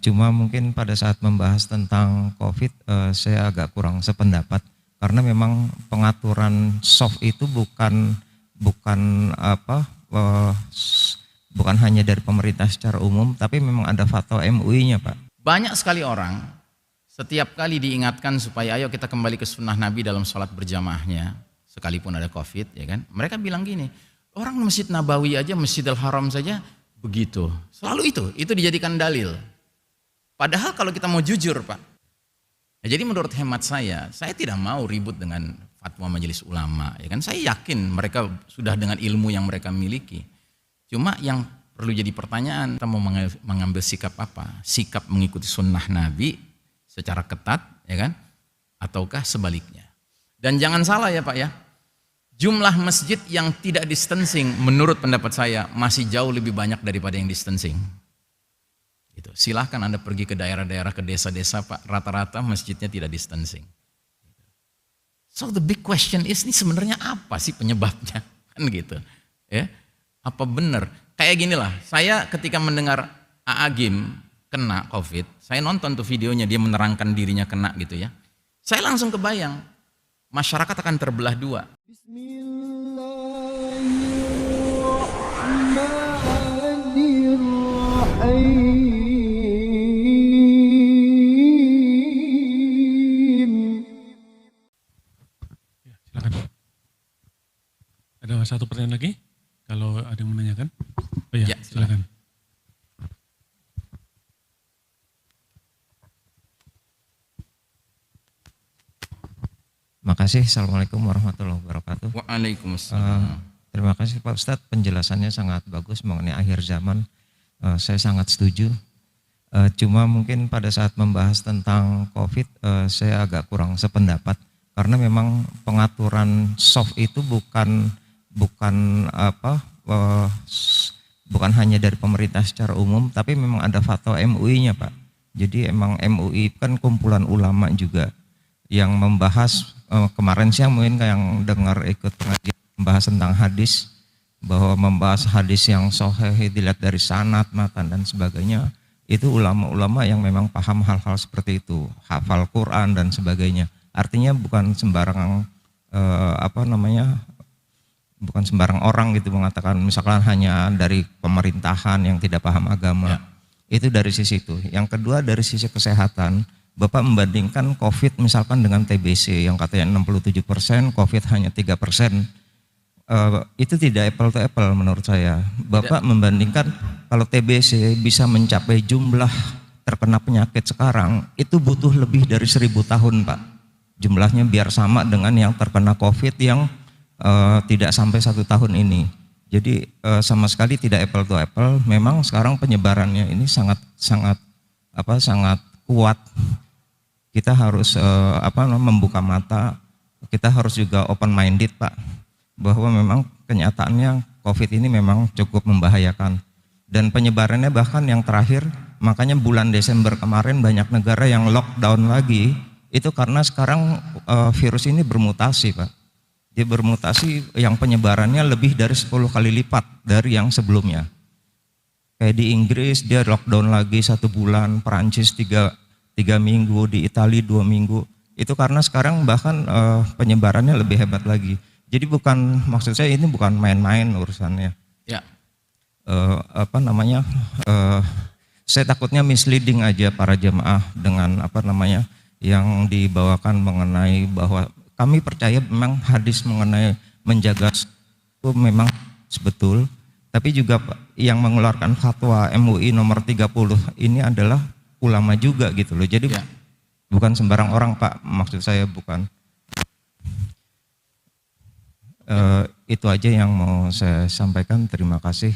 Cuma mungkin pada saat membahas tentang COVID, saya agak kurang sependapat karena memang pengaturan soft itu bukan apa bukan hanya dari pemerintah secara umum, tapi memang ada fatwa MUI-nya, Pak. Banyak sekali orang setiap kali diingatkan supaya ayo kita kembali ke sunnah Nabi dalam sholat berjamaahnya, sekalipun ada COVID, ya kan? Mereka bilang gini, orang Masjid Nabawi aja, Masjidil Haram saja begitu. Selalu itu dijadikan dalil. Padahal kalau kita mau jujur, Pak. Ya, jadi menurut hemat saya tidak mau ribut dengan fatwa majelis ulama, ya kan? Saya yakin mereka sudah dengan ilmu yang mereka miliki. Cuma yang perlu jadi pertanyaan, kita mau mengambil sikap apa? Sikap mengikuti sunnah Nabi secara ketat, ya kan? Ataukah sebaliknya? Dan jangan salah ya Pak ya, jumlah masjid yang tidak distancing menurut pendapat saya masih jauh lebih banyak daripada yang distancing. Gitu. Silahkan Anda pergi ke daerah-daerah, ke desa-desa Pak, rata-rata masjidnya tidak distancing. So the big question is, ini sebenarnya apa sih penyebabnya? Kan gitu. Ya. Apa benar? Kayak ginilah, saya ketika mendengar Agim kena COVID, saya nonton tuh videonya, dia menerangkan dirinya kena gitu ya. Saya langsung kebayang, masyarakat akan terbelah dua. Bismillahirrahmanirrahim. Ya, silakan. Ada satu pertanyaan lagi? Kalau ada yang menanyakan? Oh ya, silakan. Makasih. Assalamualaikum warahmatullahi wabarakatuh. Waalaikumsalam. Terima kasih Pak Ustadz, penjelasannya sangat bagus mengenai akhir zaman. Saya sangat setuju. Cuma mungkin pada saat membahas tentang COVID, saya agak kurang sependapat karena memang pengaturan soft itu bukan hanya dari pemerintah secara umum, tapi memang ada fatwa MUI-nya Pak. Jadi emang MUI kan kumpulan ulama juga yang membahas, kemarin siang mungkin yang dengar ikut pengajian membahas tentang hadis, bahwa membahas hadis yang sahih dilihat dari sanad, matan dan sebagainya, itu ulama-ulama yang memang paham hal-hal seperti itu, hafal Quran dan sebagainya. Artinya bukan sembarang bukan sembarang orang gitu mengatakan, misalkan hanya dari pemerintahan yang tidak paham agama. Itu dari sisi itu. Yang kedua dari sisi kesehatan, Bapak membandingkan COVID misalkan dengan TBC yang katanya 67%, COVID hanya 3%. Itu tidak apple to apple menurut saya. Bapak membandingkan kalau TBC bisa mencapai jumlah terkena penyakit sekarang, itu butuh lebih dari 1000 tahun Pak. Jumlahnya biar sama dengan yang terkena COVID yang tidak sampai 1 tahun ini. Jadi sama sekali tidak apple to apple. Memang sekarang penyebarannya ini sangat kuat. Kita harus membuka mata. Kita harus juga open minded Pak, bahwa memang kenyataannya COVID ini memang cukup membahayakan. Dan penyebarannya bahkan yang terakhir, makanya bulan Desember kemarin banyak negara yang lockdown lagi, itu karena sekarang virus ini bermutasi Pak. Dia bermutasi yang penyebarannya lebih dari 10 kali lipat dari yang sebelumnya. Kayak di Inggris dia lockdown lagi 1 bulan, Perancis 3 minggu, di Italia 2 minggu. Itu karena sekarang bahkan penyebarannya lebih hebat lagi. Jadi maksud saya ini bukan main-main urusannya. Ya. Saya takutnya misleading aja para jemaah dengan yang dibawakan mengenai bahwa kami percaya memang hadis mengenai menjaga itu memang betul, tapi juga yang mengeluarkan fatwa MUI nomor 30 ini adalah ulama juga gitu loh. Jadi bukan sembarang orang Pak, maksud saya bukan. Itu aja yang mau saya sampaikan. Terima kasih.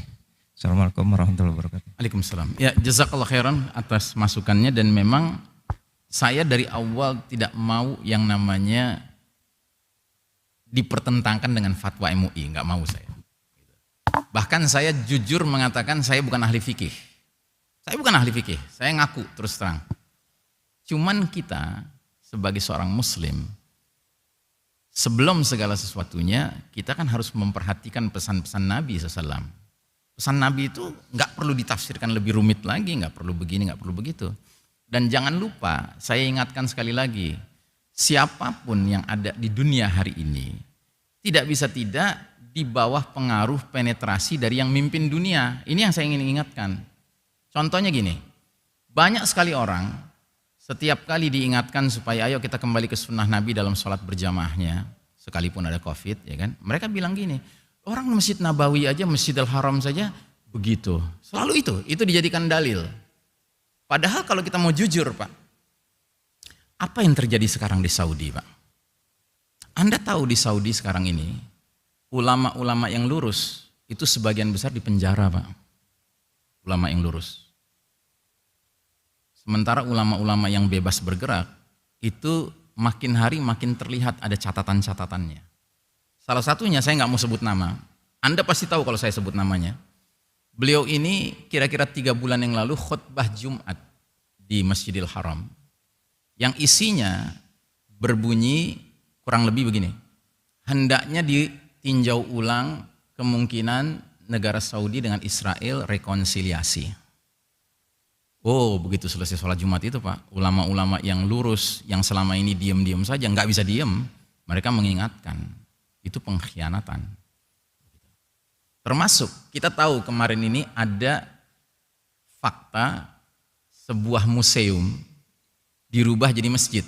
Assalamualaikum warahmatullahi wabarakatuh. Waalaikumsalam. Ya, jazakallah khairan atas masukannya, dan memang saya dari awal tidak mau yang namanya dipertentangkan dengan fatwa MUI, nggak mau saya. Bahkan saya jujur mengatakan saya bukan ahli fikih. Saya bukan ahli fikih, saya ngaku terus terang. Cuman kita sebagai seorang muslim, sebelum segala sesuatunya, kita kan harus memperhatikan pesan-pesan Nabi SAW. Pesan Nabi itu nggak perlu ditafsirkan lebih rumit lagi, nggak perlu begini, nggak perlu begitu. Dan jangan lupa, saya ingatkan sekali lagi, siapapun yang ada di dunia hari ini tidak bisa tidak di bawah pengaruh penetrasi dari yang mimpin dunia. Ini yang saya ingin ingatkan. Contohnya gini, banyak sekali orang setiap kali diingatkan supaya ayo kita kembali ke sunnah Nabi dalam sholat berjamaahnya, sekalipun ada COVID, ya kan? Mereka bilang gini, orang Masjid Nabawi aja, Masjidil Haram saja begitu. Selalu itu dijadikan dalil. Padahal kalau kita mau jujur, Pak, apa yang terjadi sekarang di Saudi, Pak? Anda tahu di Saudi sekarang ini, ulama-ulama yang lurus itu sebagian besar di penjara, Pak. Ulama yang lurus. Sementara ulama-ulama yang bebas bergerak itu makin hari makin terlihat ada catatan-catatannya. Salah satunya, saya nggak mau sebut nama. Anda pasti tahu kalau saya sebut namanya. Beliau ini kira-kira 3 bulan yang lalu khutbah Jumat di Masjidil Haram. Yang isinya berbunyi kurang lebih begini. Hendaknya ditinjau ulang kemungkinan negara Saudi dengan Israel rekonsiliasi. Oh, begitu selesai sholat Jumat itu, Pak, ulama-ulama yang lurus, yang selama ini diam-diam saja, nggak bisa diam, mereka mengingatkan, itu pengkhianatan. Termasuk, kita tahu kemarin ini ada fakta sebuah museum dirubah jadi masjid.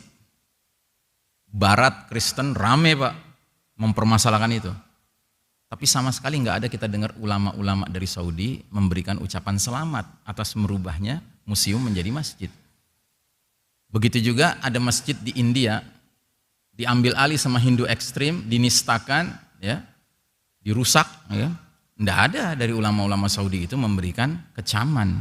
Barat Kristen rame, Pak, mempermasalahkan itu. Tapi sama sekali nggak ada kita dengar ulama-ulama dari Saudi memberikan ucapan selamat atas merubahnya museum menjadi masjid. Begitu juga ada masjid di India, diambil alih sama Hindu ekstrim, dinistakan, ya, dirusak, ya. Nggak ada dari ulama-ulama Saudi itu memberikan kecaman.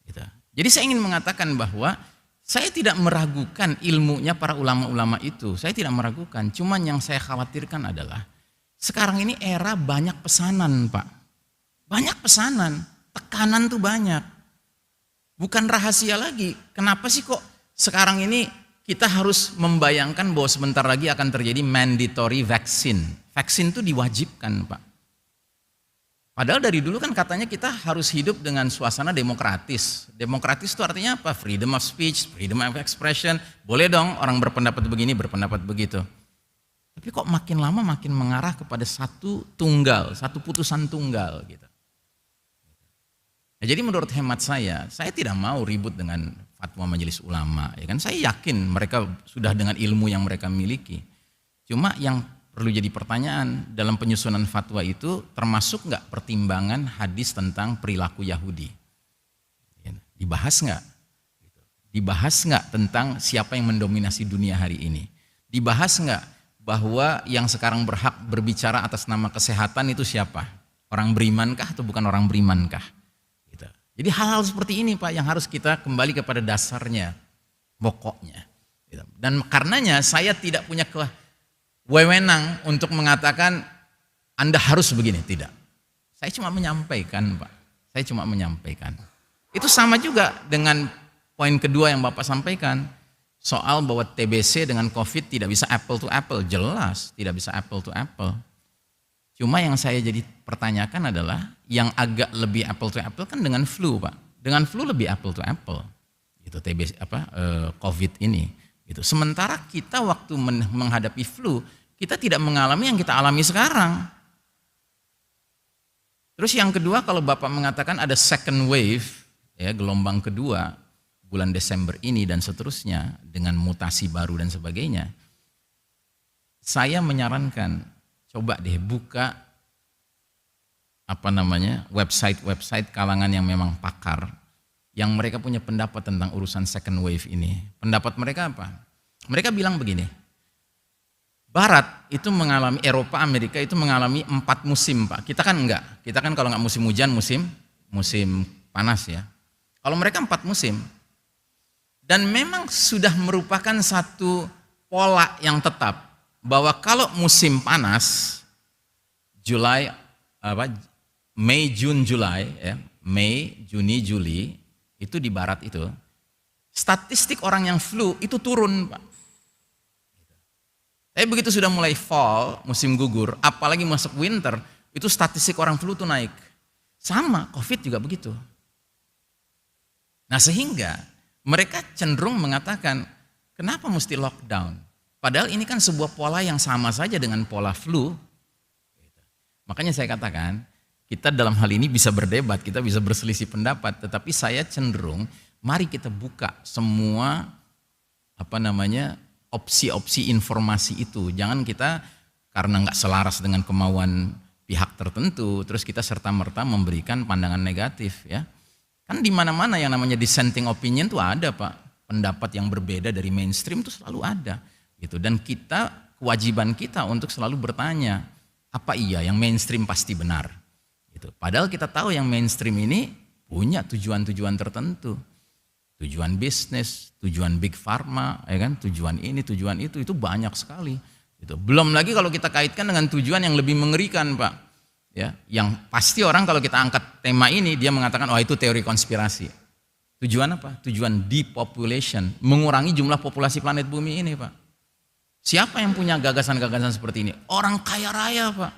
Gitu. Jadi saya ingin mengatakan bahwa saya tidak meragukan ilmunya para ulama-ulama itu. Saya tidak meragukan. Cuman yang saya khawatirkan adalah sekarang ini era banyak pesanan, Pak. Banyak pesanan. Tekanan tuh banyak. Bukan rahasia lagi. Kenapa sih kok sekarang ini kita harus membayangkan bahwa sebentar lagi akan terjadi mandatory vaccine. Vaksin itu diwajibkan, Pak. Padahal dari dulu kan katanya kita harus hidup dengan suasana demokratis. Demokratis itu artinya apa? Freedom of speech, freedom of expression. Boleh dong orang berpendapat begini, berpendapat begitu. Tapi kok makin lama makin mengarah kepada satu putusan tunggal gitu. Nah, jadi menurut hemat saya tidak mau ribut dengan fatwa majelis ulama. Ya kan? Saya yakin mereka sudah dengan ilmu yang mereka miliki. Cuma yang perlu jadi pertanyaan, dalam penyusunan fatwa itu termasuk nggak pertimbangan hadis tentang perilaku Yahudi? Dibahas nggak? Dibahas nggak tentang siapa yang mendominasi dunia hari ini? Dibahas nggak bahwa yang sekarang berhak berbicara atas nama kesehatan itu siapa? Orang berimankah atau bukan orang berimankah? Gitu. Jadi hal-hal seperti ini, Pak, yang harus kita kembali kepada dasarnya, pokoknya. Gitu. Dan karenanya saya tidak punya wewenang untuk mengatakan Anda harus begini, tidak. Saya cuma menyampaikan, Pak. Saya cuma menyampaikan. Itu sama juga dengan poin kedua yang Bapak sampaikan, soal bahwa TBC dengan COVID tidak bisa apple to apple. Jelas tidak bisa apple to apple. Cuma yang saya jadi pertanyakan adalah yang agak lebih apple to apple kan dengan flu, Pak. Dengan flu lebih apple to apple. Itu TBC COVID ini. Gitu. Sementara kita waktu menghadapi flu, kita tidak mengalami yang kita alami sekarang. Terus yang kedua, kalau Bapak mengatakan ada second wave, ya, gelombang kedua bulan Desember ini dan seterusnya dengan mutasi baru dan sebagainya, saya menyarankan coba deh buka website kalangan yang memang pakar, yang mereka punya pendapat tentang urusan second wave ini. Pendapat mereka apa? Mereka bilang begini, Barat itu mengalami, Eropa, Amerika itu mengalami 4 musim, Pak. Kita kan enggak. Kita kan kalau enggak musim hujan, musim panas ya. Kalau mereka 4 musim. Dan memang sudah merupakan satu pola yang tetap bahwa kalau musim panas, Mei, Juni, Juli, ya, Mei, Juni, Juli, itu di Barat itu, statistik orang yang flu itu turun, Pak. Tapi begitu sudah mulai fall, musim gugur, apalagi masuk winter, itu statistik orang flu itu naik. Sama, COVID juga begitu. Nah sehingga mereka cenderung mengatakan, kenapa mesti lockdown? Padahal ini kan sebuah pola yang sama saja dengan pola flu. Makanya saya katakan, kita dalam hal ini bisa berdebat, kita bisa berselisih pendapat, tetapi saya cenderung mari kita buka semua opsi-opsi informasi itu. Jangan kita karena nggak selaras dengan kemauan pihak tertentu, terus kita serta-merta memberikan pandangan negatif ya. Kan di mana-mana yang namanya dissenting opinion tuh ada Pak, pendapat yang berbeda dari mainstream itu selalu ada gitu. Dan kewajiban kita untuk selalu bertanya, apa iya yang mainstream pasti benar? Gitu. Padahal kita tahu yang mainstream ini punya tujuan-tujuan tertentu, tujuan bisnis, tujuan big pharma, ya kan, tujuan ini, tujuan itu banyak sekali. Gitu. Belum lagi kalau kita kaitkan dengan tujuan yang lebih mengerikan, Pak. Ya, yang pasti orang kalau kita angkat tema ini dia mengatakan, oh itu teori konspirasi. Tujuan apa? Tujuan depopulation, mengurangi jumlah populasi planet bumi ini, Pak. Siapa yang punya gagasan-gagasan seperti ini? Orang kaya raya, Pak.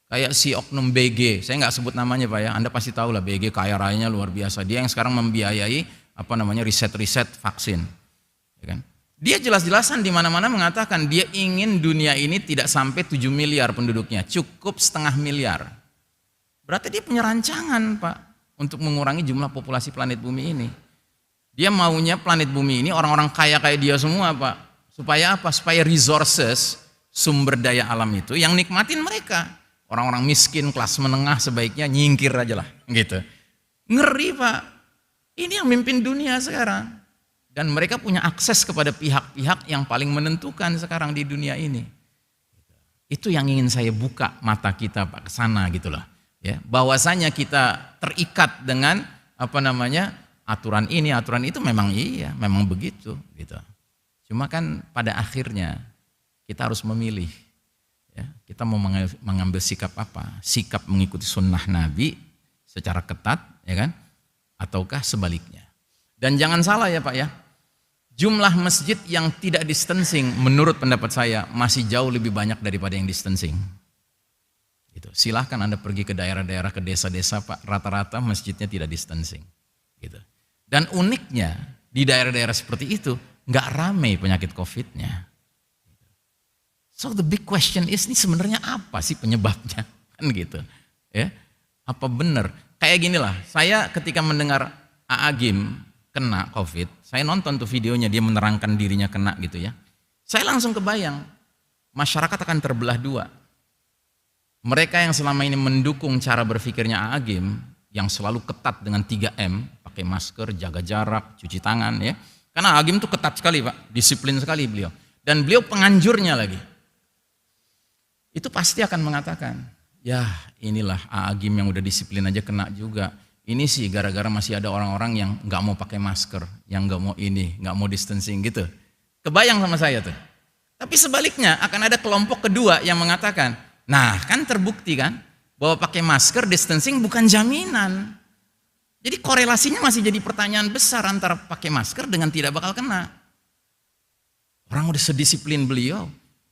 Kayak si oknum BG, saya nggak sebut namanya Pak ya, Anda pasti tahu lah BG kaya rayanya luar biasa. Dia yang sekarang membiayai riset-riset vaksin, ya kan? Dia jelas-jelasan di mana-mana mengatakan dia ingin dunia ini tidak sampai 7 miliar penduduknya, cukup 0,5 miliar. Berarti dia punya rancangan Pak untuk mengurangi jumlah populasi planet bumi ini. Dia maunya planet bumi ini orang-orang kaya kayak dia semua Pak. Supaya apa? Supaya resources, sumber daya alam itu yang nikmatin mereka. Orang-orang miskin, kelas menengah sebaiknya nyingkir aja lah, gitu. Ngeri Pak, ini yang mimpin dunia sekarang. Dan mereka punya akses kepada pihak-pihak yang paling menentukan sekarang di dunia ini. Itu yang ingin saya buka mata kita Pak ke sana gitu loh. Ya, bahwasanya kita terikat dengan aturan ini, aturan itu memang iya, memang begitu gitu. Cuma kan pada akhirnya kita harus memilih. Ya, kita mau mengambil sikap apa? Sikap mengikuti sunnah Nabi secara ketat, ya kan? Ataukah sebaliknya? Dan jangan salah ya Pak ya, jumlah masjid yang tidak distancing menurut pendapat saya masih jauh lebih banyak daripada yang distancing. Gitu. Silahkan Anda pergi ke daerah-daerah, ke desa-desa Pak, rata-rata masjidnya tidak distancing. Gitu. Dan uniknya di daerah-daerah seperti itu nggak ramai penyakit COVID-nya. So the big question is, ini sebenarnya apa sih penyebabnya? Kan gitu. Ya. Apa benar? Kayak gini lah, saya ketika mendengar Agim kena COVID, saya nonton tuh videonya, dia menerangkan dirinya kena gitu ya. Saya langsung kebayang, masyarakat akan terbelah dua. Mereka yang selama ini mendukung cara berpikirnya Agim, yang selalu ketat dengan 3M, pakai masker, jaga jarak, cuci tangan ya. Karena Agim tuh ketat sekali Pak, disiplin sekali beliau. Dan beliau penganjurnya lagi. Itu pasti akan mengatakan, ya inilah Agim yang udah disiplin aja kena juga. Ini sih gara-gara masih ada orang-orang yang nggak mau pakai masker, yang nggak mau ini, nggak mau distancing gitu. Kebayang sama saya tuh. Tapi sebaliknya akan ada kelompok kedua yang mengatakan, nah kan terbukti kan bahwa pakai masker, distancing bukan jaminan. Jadi korelasinya masih jadi pertanyaan besar antara pakai masker dengan tidak bakal kena. Orang udah sedisiplin beliau.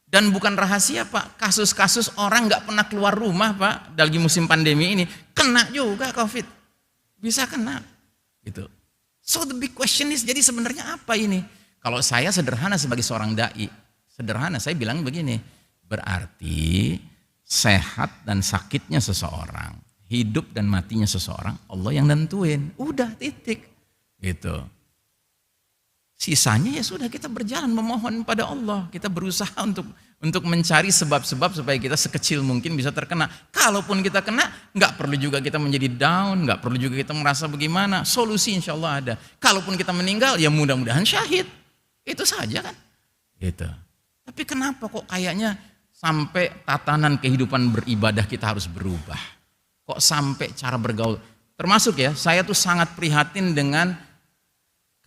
Dan bukan rahasia Pak, kasus-kasus orang nggak pernah keluar rumah Pak, lagi musim pandemi ini, kena juga COVID. Bisa kena. Gitu. So the big question is, jadi sebenarnya apa ini? Kalau saya sederhana sebagai seorang da'i, sederhana saya bilang begini, berarti sehat dan sakitnya seseorang, hidup dan matinya seseorang, Allah yang nentuin. Udah titik. Gitu. Sisanya ya sudah, kita berjalan memohon pada Allah. Kita berusaha untuk mencari sebab-sebab supaya kita sekecil mungkin bisa terkena. Kalaupun kita kena, nggak perlu juga kita menjadi down, nggak perlu juga kita merasa bagaimana. Solusi insya Allah ada. Kalaupun kita meninggal, ya mudah-mudahan syahid. Itu saja kan. Gitu. Tapi kenapa kok kayaknya sampai tatanan kehidupan beribadah kita harus berubah? Kok sampai cara bergaul? Termasuk ya, saya tuh sangat prihatin dengan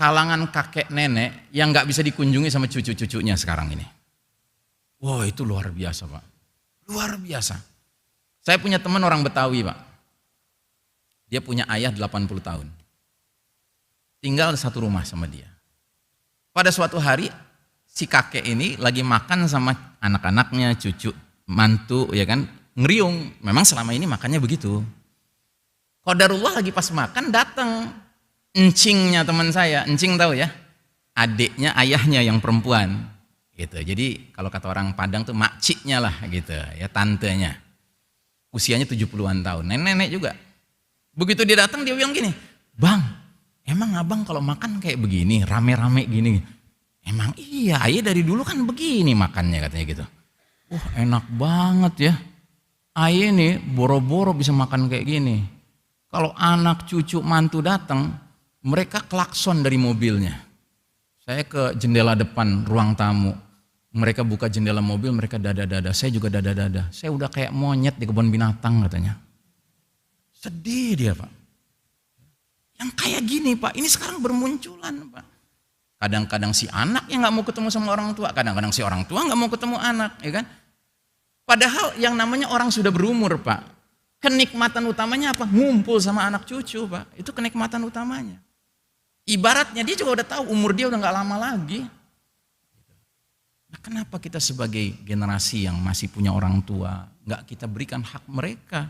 kalangan kakek nenek yang nggak bisa dikunjungi sama cucu-cucunya sekarang ini. Wah itu luar biasa Pak. Luar biasa. Saya punya teman orang Betawi Pak. Dia punya ayah 80 tahun. Tinggal satu rumah sama dia. Pada suatu hari si kakek ini lagi makan sama anak-anaknya, cucu, mantu ya kan. Ngeriung. Memang selama ini makannya begitu. Qadarullah lagi pas makan datang encingnya teman saya, encing tahu ya? Adiknya ayahnya yang perempuan. Gitu. Jadi kalau kata orang Padang tuh makciknya lah gitu, ya tantenya. Usianya 70-an tahun, nenek-nenek juga. Begitu dia datang dia bilang gini, "Bang, emang abang kalau makan kayak begini, rame-rame gini?" "Emang iya, ayah dari dulu kan begini makannya," katanya gitu. "Wah, enak banget ya. Ayah nih boro-boro bisa makan kayak gini. Kalau anak cucu mantu datang, mereka klakson dari mobilnya. Saya ke jendela depan ruang tamu. Mereka buka jendela mobil, mereka dada-dada. Saya juga dada-dada. Saya udah kayak monyet di kebun binatang," katanya. Sedih dia, Pak. Yang kayak gini, Pak, ini sekarang bermunculan, Pak. Kadang-kadang si anak yang nggak mau ketemu sama orang tua, kadang-kadang si orang tua nggak mau ketemu anak, ya kan? Padahal yang namanya orang sudah berumur, Pak, kenikmatan utamanya apa? Ngumpul sama anak cucu, Pak. Itu kenikmatan utamanya. Ibaratnya dia juga udah tahu umur dia udah nggak lama lagi. Nah, kenapa kita sebagai generasi yang masih punya orang tua nggak kita berikan hak mereka?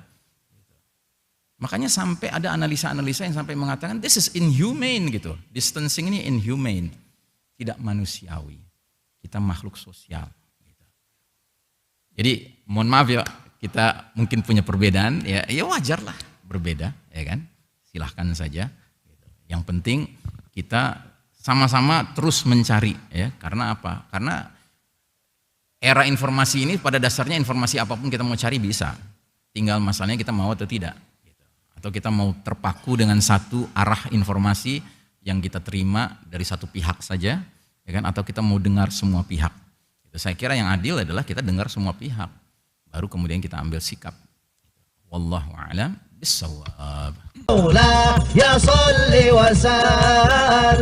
Makanya sampai ada analisa-analisa yang sampai mengatakan this is inhumane gitu. Distancing ini inhumane, tidak manusiawi. Kita makhluk sosial. Gitu. Jadi mohon maaf ya, kita mungkin punya perbedaan, ya wajar lah berbeda, ya kan? Silahkan saja. Gitu. Yang penting kita sama-sama terus mencari, ya. Karena apa? Karena era informasi ini pada dasarnya informasi apapun kita mau cari bisa. Tinggal masalahnya kita mau atau tidak. Atau kita mau terpaku dengan satu arah informasi yang kita terima dari satu pihak saja, ya kan? Atau kita mau dengar semua pihak. Itu saya kira yang adil adalah kita dengar semua pihak, baru kemudian kita ambil sikap. Wallahu a'lam bishawab. Ya salli wa sallim